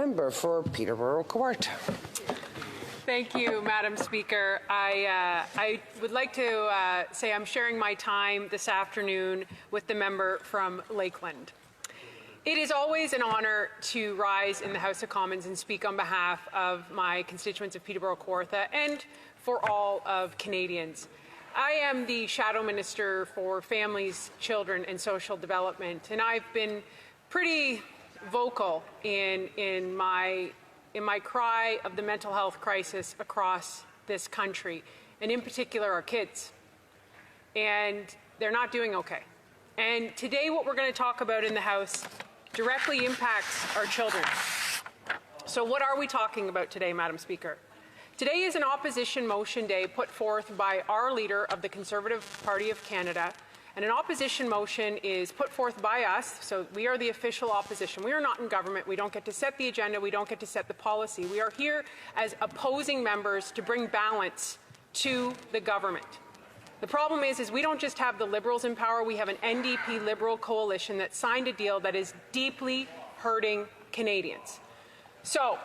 member for Peterborough-Kawartha. Thank you, Madam Speaker. I would like to say I'm sharing my time this afternoon with the member from Lakeland. It is always an honour to rise in the House of Commons and speak on behalf of my constituents of Peterborough-Kawartha and for all of Canadians. I am the Shadow Minister for Families, Children and Social Development, and I've been pretty vocal in my cry of the mental health crisis across this country, and in particular our kids. And they're not doing okay. And today what we're going to talk about in the House directly impacts our children. So what are we talking about today, Madam Speaker? Today is an opposition motion day put forth by our leader of the Conservative Party of Canada, and an opposition motion is put forth by us, so we are the official opposition. We are not in government. We don't get to set the agenda. We don't get to set the policy. We are here as opposing members to bring balance to the government. The problem is we don't just have the Liberals in power. We have an NDP Liberal coalition that signed a deal that is deeply hurting Canadians. So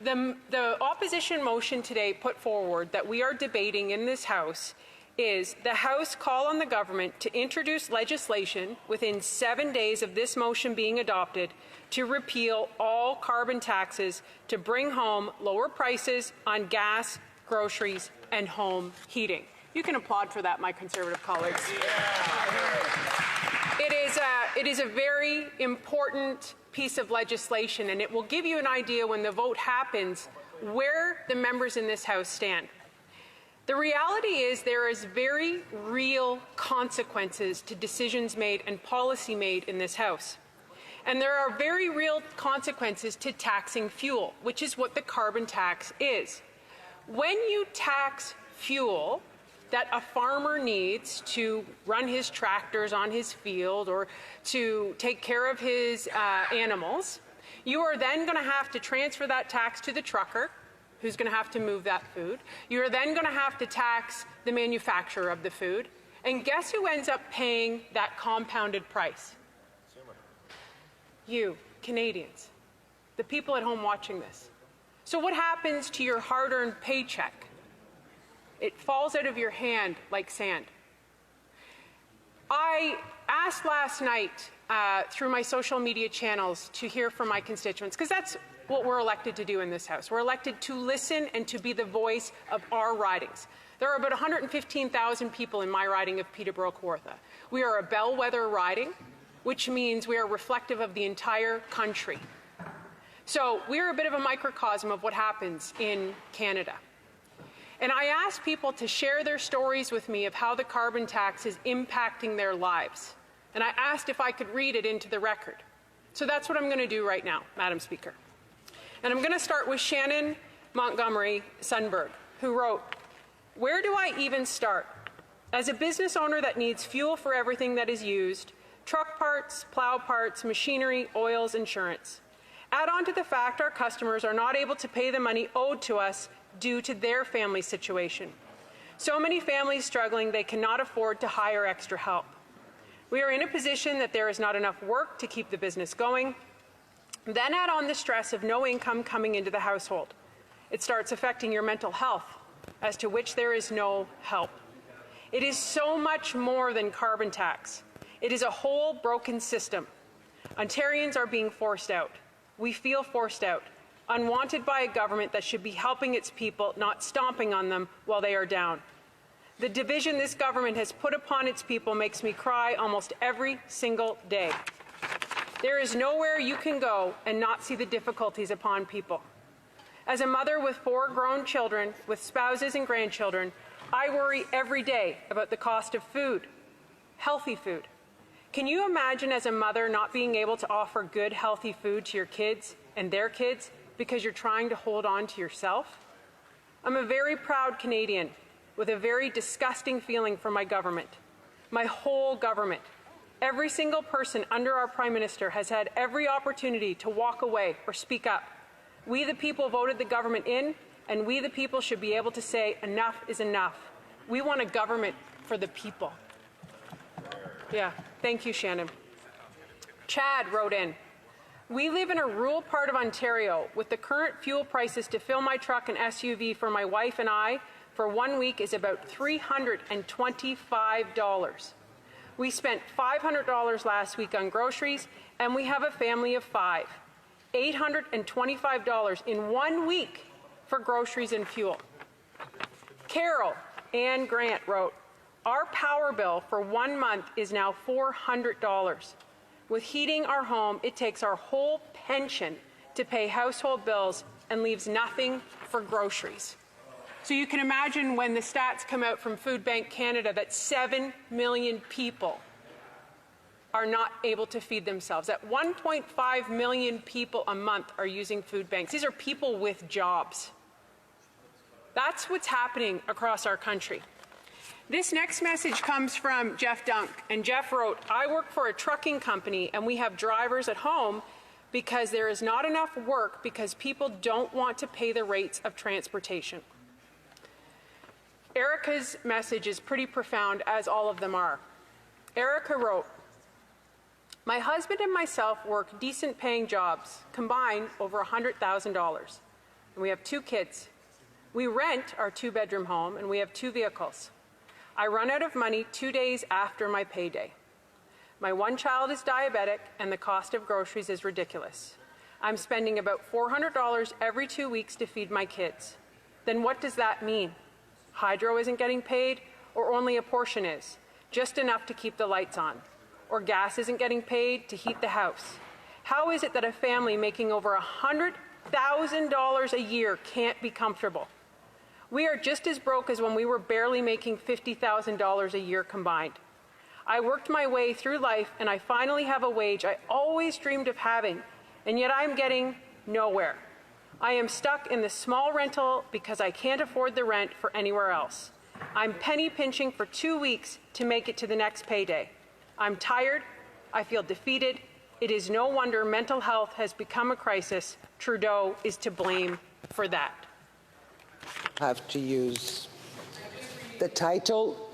the opposition motion today put forward that we are debating in this House is the House call on the government to introduce legislation within 7 days of this motion being adopted to repeal all carbon taxes to bring home lower prices on gas, groceries, and home heating. You can applaud for that, my Conservative colleagues. It is a very important piece of legislation, and it will give you an idea when the vote happens where the members in this House stand. The reality is there is very real consequences to decisions made and policy made in this House. And there are very real consequences to taxing fuel, which is what the carbon tax is. When you tax fuel that a farmer needs to run his tractors on his field or to take care of his animals, you are then going to have to transfer that tax to the trucker, who's going to have to move that food. You're then going to have to tax the manufacturer of the food. And guess who ends up paying that compounded price? You, Canadians, the people at home watching this. So what happens to your hard-earned paycheck? It falls out of your hand like sand. I asked last night through my social media channels to hear from my constituents, because that's what we're elected to do in this House. We're elected to listen and to be the voice of our ridings. There are about 115,000 people in my riding of Peterborough-Kawartha. We are a bellwether riding, which means we are reflective of the entire country. So we're a bit of a microcosm of what happens in Canada. And I asked people to share their stories with me of how the carbon tax is impacting their lives. And I asked if I could read it into the record. So that's what I'm going to do right now, Madam Speaker. And I'm going to start with Shannon Montgomery Sundberg, who wrote, "Where do I even start? As a business owner that needs fuel for everything that is used, truck parts, plow parts, machinery, oils, insurance. Add on to the fact our customers are not able to pay the money owed to us due to their family situation. So many families struggling they cannot afford to hire extra help. We are in a position that there is not enough work to keep the business going. Then add on the stress of no income coming into the household. It starts affecting your mental health, as to which there is no help. It is so much more than carbon tax. It is a whole broken system. Ontarians are being forced out. We feel forced out, unwanted by a government that should be helping its people, not stomping on them while they are down. The division this government has put upon its people makes me cry almost every single day. There is nowhere you can go and not see the difficulties upon people. As a mother with 4 grown children, with spouses and grandchildren, I worry every day about the cost of food, healthy food. Can you imagine as a mother not being able to offer good, healthy food to your kids and their kids because you're trying to hold on to yourself? I'm a very proud Canadian with a very disgusting feeling for my government, my whole government. Every single person under our Prime Minister has had every opportunity to walk away or speak up. We the people voted the government in, and we the people should be able to say enough is enough. We want a government for the people. Yeah, thank you, Shannon. Chad wrote in, We live in a rural part of Ontario with the current fuel prices to fill my truck and SUV for my wife and I for 1 week is about $325. We spent $500 last week on groceries, and we have a family of 5. $825 in 1 week for groceries and fuel. Carol Ann Grant wrote, "Our power bill for 1 month is now $400. With heating our home, it takes our whole pension to pay household bills and leaves nothing for groceries." So you can imagine when the stats come out from Food Bank Canada that 7 million people are not able to feed themselves. That 1.5 million people a month are using food banks. These are people with jobs. That's what's happening across our country. This next message comes from Jeff Dunk, and Jeff wrote, "I work for a trucking company and we have drivers at home because there is not enough work because people don't want to pay the rates of transportation." Erica's message is pretty profound, as all of them are. Erica wrote, "My husband and myself work decent paying jobs, combined over $100,000. And we have 2 kids. We rent our 2-bedroom home and we have 2 vehicles. I run out of money 2 days after my payday. My 1 child is diabetic and the cost of groceries is ridiculous. I'm spending about $400 every 2 weeks to feed my kids. Then what does that mean? Hydro isn't getting paid, or only a portion is, just enough to keep the lights on. Or gas isn't getting paid to heat the house. How is it that a family making over $100,000 a year can't be comfortable? We are just as broke as when we were barely making $50,000 a year combined. I worked my way through life and I finally have a wage I always dreamed of having, and yet I'm getting nowhere. I am stuck in the small rental because I can't afford the rent for anywhere else. I'm penny pinching for 2 weeks to make it to the next payday. I'm tired. I feel defeated. It is no wonder mental health has become a crisis. Trudeau is to blame for that." Have to use the title.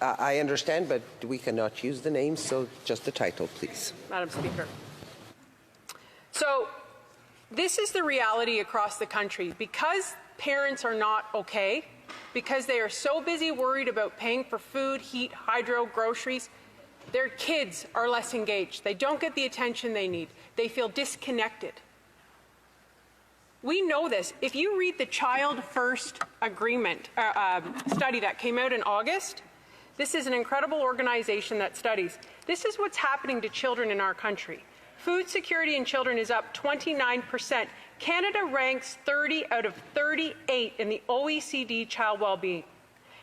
I understand, but we cannot use the name, so just the title, please. Madam Speaker. So this is the reality across the country. Because parents are not okay, because they are so busy worried about paying for food, heat, hydro, groceries, their kids are less engaged. They don't get the attention they need. They feel disconnected. We know this. If you read the Child First Agreement study that came out in August, this is an incredible organization that studies. This is what's happening to children in our country. Food security in children is up 29%. Canada ranks 30 out of 38 in the OECD child well-being.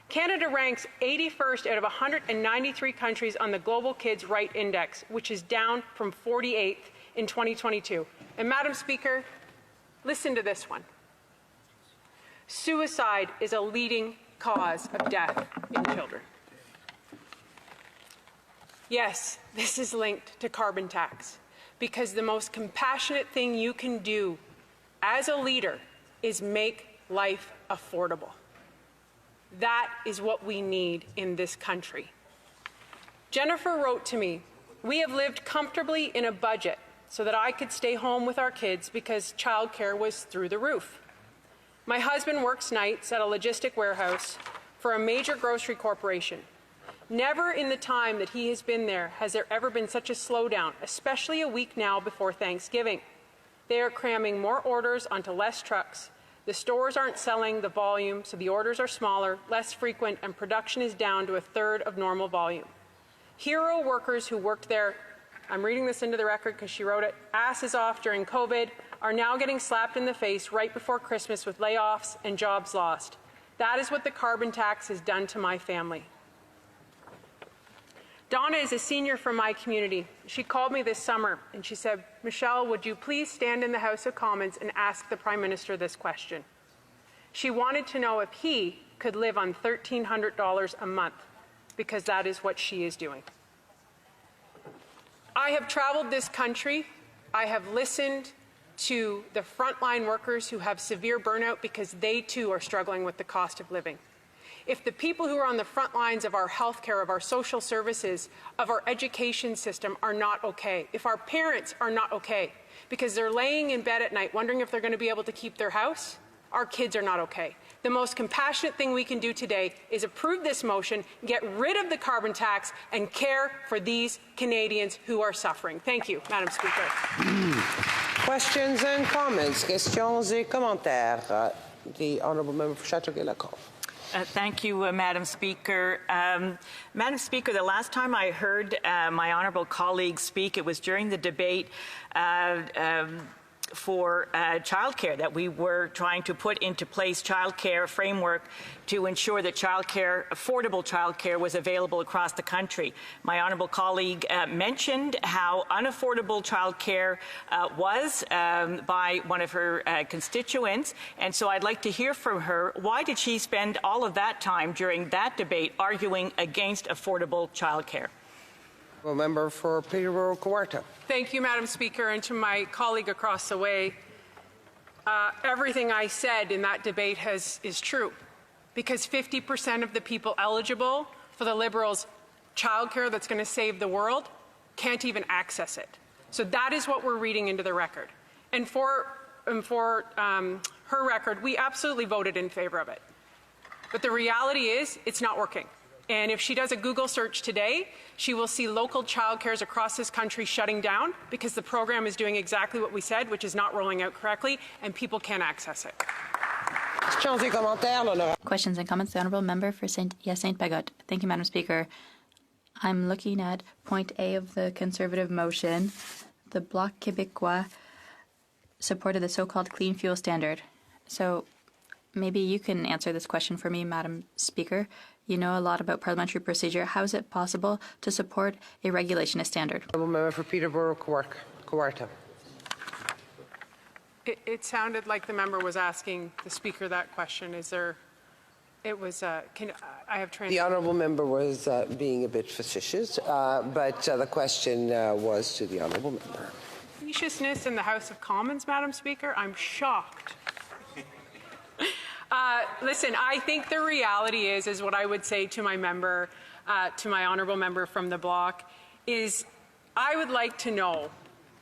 Canada ranks 81st out of 193 countries on the Global Kids' Right Index, which is down from 48th in 2022. And Madam Speaker, listen to this one. Suicide is a leading cause of death in children. Yes, this is linked to carbon tax, because the most compassionate thing you can do as a leader is make life affordable. That is what we need in this country. Jennifer wrote to me, "We have lived comfortably in a budget so that I could stay home with our kids because childcare was through the roof. My husband works nights at a logistic warehouse for a major grocery corporation. Never in the time that he has been there has there ever been such a slowdown, especially a week now before Thanksgiving. They are cramming more orders onto less trucks. The stores aren't selling the volume, so the orders are smaller, less frequent, and production is down to a third of normal volume. Hero workers who worked there, I'm reading this into the record because she wrote it, asses off during COVID, are now getting slapped in the face right before Christmas with layoffs and jobs lost. That is what the carbon tax has done to my family." Donna is a senior from my community. She called me this summer and she said, "Michelle, would you please stand in the House of Commons and ask the Prime Minister this question?" She wanted to know if he could live on $1,300 a month, because that is what she is doing. I have traveled this country. I have listened to the frontline workers who have severe burnout because they too are struggling with the cost of living. if the people who are on the front lines of our healthcare, of our social services, of our education system are not okay, if our parents are not okay because they're laying in bed at night wondering if they're going to be able to keep their house, our kids are not okay. The most compassionate thing we can do today is approve this motion, get rid of the carbon tax, and care for these Canadians who are suffering. Thank you, Madam Speaker. Questions and comments? Questions et commentaires? The Honourable Member for Châteauguay-Lacombe. Thank you, Madam Speaker. Madam Speaker, the last time I heard my honourable colleague speak, it was during the debate for childcare, that we were trying to put into place childcare framework to ensure that affordable childcare was available across the country. My honourable colleague mentioned how unaffordable childcare was by one of her constituents, and so I'd like to hear from her, why did she spend all of that time during that debate arguing against affordable childcare? Well, member for Peterborough-Kawartha. Thank you, Madam Speaker, and to my colleague across the way. Everything I said in that debate is true, because 50% of the people eligible for the Liberals' childcare that's going to save the world can't even access it. So that is what we're reading into the record. And for her record, we absolutely voted in favor of it. But the reality is, it's not working. And if she does a Google search today, she will see local childcares across this country shutting down because the program is doing exactly what we said, which is not rolling out correctly, and people can't access it. Questions and comments. The Honourable Member for Saint Bagot. Thank you, Madam Speaker. I'm looking at point A of the Conservative motion. The Bloc Québécois supported the so-called clean fuel standard. So maybe you can answer this question for me, Madam Speaker. You know a lot about parliamentary procedure. How is it possible to support a regulation, a standard? Honourable Member for Peterborough-Kawartha. It sounded like the member was asking the Speaker that question. Is there? It was. I have translated. The Honourable Member was being a bit facetious, but the question was to the Honourable Member. Facetiousness in the House of Commons, Madam Speaker? I'm shocked. Listen, I think the reality is what I would say to my member, to my honourable member from the bloc, is I would like to know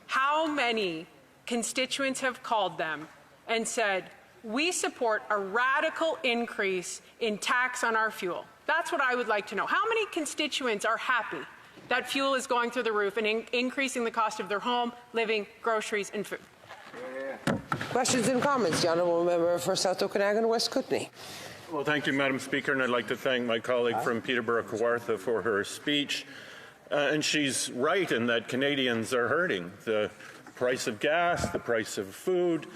how many constituents have called them and said, we support a radical increase in tax on our fuel. That's what I would like to know. How many constituents are happy that fuel is going through the roof and increasing the cost of their home, living, groceries, and food? Questions and comments. The Honourable Member for South Okanagan, West Kootenay. Well, thank you, Madam Speaker, and I'd like to thank my colleague from Peterborough-Kawartha for her speech. And she's right in that Canadians are hurting. The price of gas, the price of food,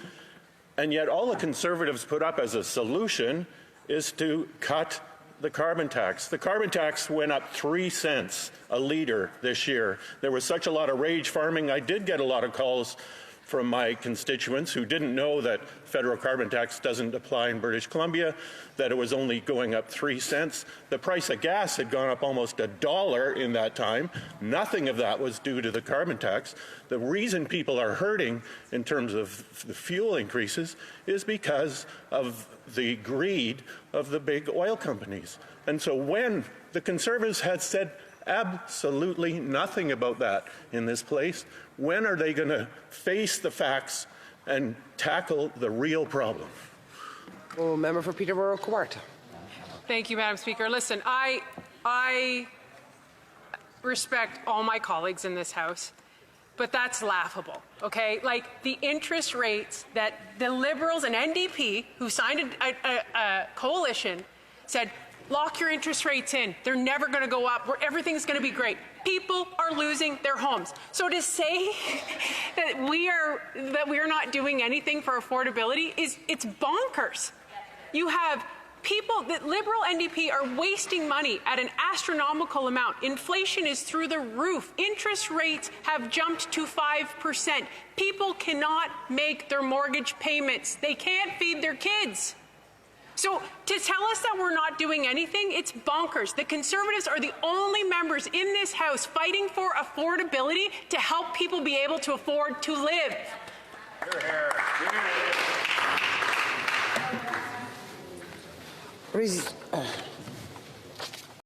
and yet all the Conservatives put up as a solution is to cut the carbon tax. The carbon tax went up 3 cents a litre this year. There was such a lot of rage farming. I did get a lot of calls from my constituents who didn't know that federal carbon tax doesn't apply in British Columbia, that it was only going up 3 cents. The price of gas had gone up almost $1 in that time. Nothing of that was due to the carbon tax. The reason people are hurting in terms of the fuel increases is because of the greed of the big oil companies. And so when the Conservatives had said absolutely nothing about that in this place, when are they going to face the facts and tackle the real problem? Well, Member for Peterborough-Kawartha. Thank you, Madam Speaker. Listen, I respect all my colleagues in this House, but that's laughable, okay? Like, the interest rates that the Liberals and NDP, who signed a coalition, said, lock your interest rates in. They're never going to go up. Everything's going to be great. People are losing their homes. So to say that we are not doing anything for affordability it's bonkers. You have people that Liberal NDP are wasting money at an astronomical amount. Inflation is through the roof. Interest rates have jumped to 5%. People cannot make their mortgage payments. They can't feed their kids. So to tell us that we're not doing anything, it's bonkers. The Conservatives are the only members in this House fighting for affordability to help people be able to afford to live.